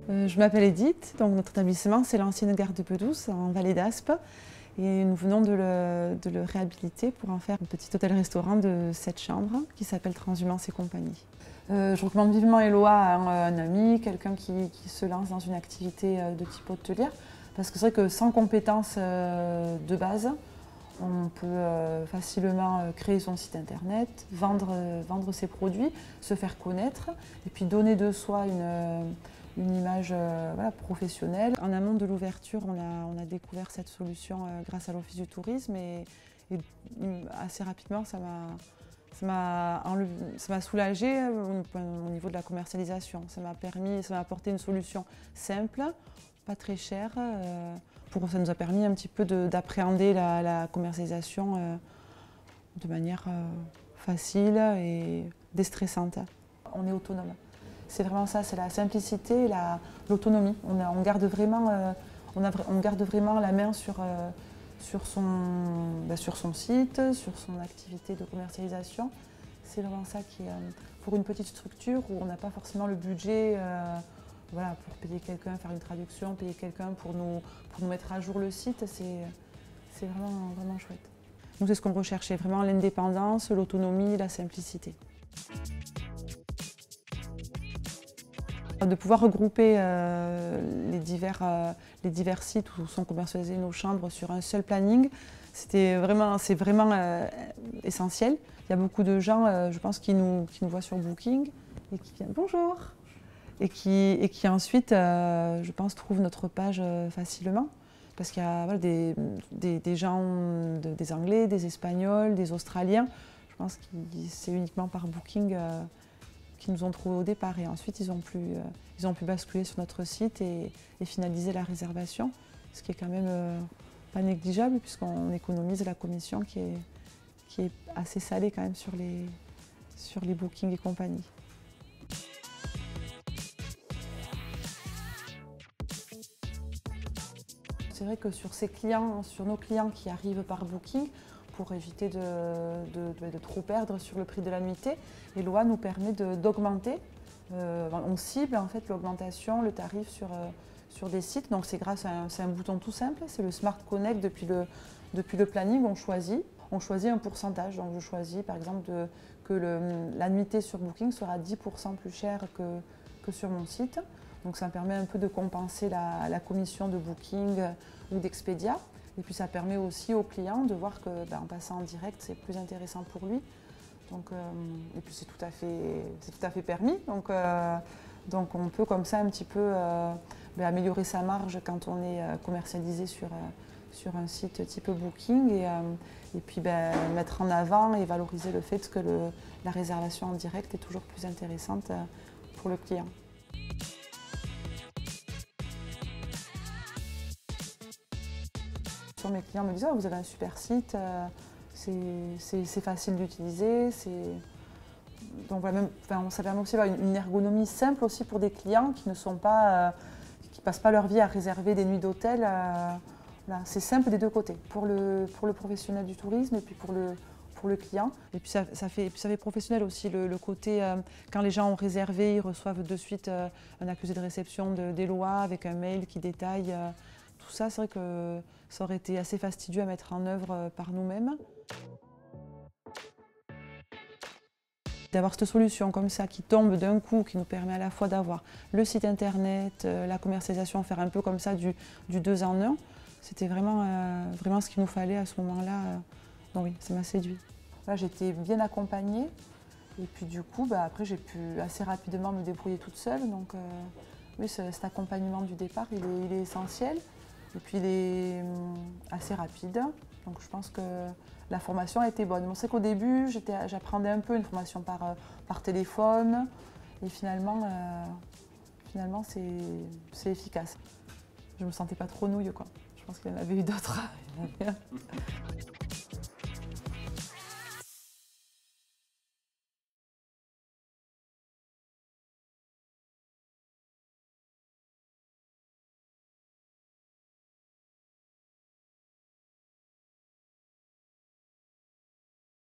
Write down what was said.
Je m'appelle Edith, donc notre établissement c'est l'ancienne gare de Bedouce en Vallée d'Aspe et nous venons de le réhabiliter pour en faire un petit hôtel-restaurant de 7 chambres qui s'appelle Transhumance et compagnie. Je recommande vivement Eloa à un ami, quelqu'un qui se lance dans une activité de type hôtelière parce que c'est vrai que sans compétences de base, on peut facilement créer son site internet, vendre ses produits, se faire connaître et puis donner de soi une image professionnelle. En amont de l'ouverture, on a découvert cette solution grâce à l'Office du tourisme et assez rapidement ça m'a soulagée au niveau de la commercialisation. Ça m'a apporté une solution simple, pas très chère. Ça nous a permis un petit peu d'appréhender la commercialisation de manière facile et déstressante. On est autonome. C'est vraiment ça, c'est la simplicité et l'autonomie. On garde vraiment la main sur son site, sur son activité de commercialisation. C'est vraiment ça qui est, pour une petite structure où on n'a pas forcément le budget pour payer quelqu'un, faire une traduction, payer quelqu'un pour nous mettre à jour le site, c'est vraiment chouette. Nous, c'est ce qu'on recherchait, vraiment l'indépendance, l'autonomie, la simplicité. De pouvoir regrouper les divers sites où sont commercialisées nos chambres sur un seul planning, c'est vraiment essentiel. Il y a beaucoup de gens, je pense, qui nous voient sur Booking et qui viennent bonjour et qui ensuite, je pense, trouvent notre page facilement. Parce qu'il y a des gens, des Anglais, des Espagnols, des Australiens. Je pense que c'est uniquement par Booking qui nous ont trouvés au départ et ensuite ils ont pu basculer sur notre site et finaliser la réservation, ce qui est quand même pas négligeable puisqu'on économise la commission qui est assez salée quand même sur les bookings et compagnie. C'est vrai que sur nos clients qui arrivent par Booking, pour éviter de trop perdre sur le prix de la nuitée, Eloa nous permet d'augmenter. On cible en fait l'augmentation, le tarif sur des sites. Donc c'est grâce à un bouton tout simple, c'est le Smart Connect depuis le planning. On choisit un pourcentage. Donc je choisis par exemple que la nuitée sur Booking sera 10% plus chère que sur mon site. Donc ça me permet un peu de compenser la commission de Booking ou d'Expedia. Et puis ça permet aussi au client de voir que en passant en direct, c'est plus intéressant pour lui. Donc, et puis c'est tout à fait permis. Donc on peut comme ça un petit peu améliorer sa marge quand on est commercialisé sur un site type Booking et puis mettre en avant et valoriser le fait que la réservation en direct est toujours plus intéressante pour le client. Mes clients me disent « vous avez un super site, c'est facile d'utiliser ». Donc voilà, ça permet aussi d'avoir une ergonomie simple aussi pour des clients qui qui passent pas leur vie à réserver des nuits d'hôtel. Voilà, c'est simple des deux côtés, pour le professionnel du tourisme et puis pour le client. Et puis ça fait professionnel aussi le côté, quand les gens ont réservé, ils reçoivent de suite un accusé de réception d'Eloa avec un mail qui détaille tout ça. C'est vrai que ça aurait été assez fastidieux à mettre en œuvre par nous-mêmes. D'avoir cette solution comme ça qui tombe d'un coup, qui nous permet à la fois d'avoir le site internet, la commercialisation, faire un peu comme ça du 2 en 1, c'était vraiment ce qu'il nous fallait à ce moment-là. Donc oui, ça m'a séduit. Là, j'étais bien accompagnée et puis du coup, après j'ai pu assez rapidement me débrouiller toute seule. Donc oui, cet accompagnement du départ, il est essentiel. Et puis il est assez rapide, donc je pense que la formation a été bonne. On sait qu'au début, j'apprenais un peu une formation par téléphone, et finalement c'est efficace. Je ne me sentais pas trop nouille, quoi. Je pense qu'il y en avait eu d'autres.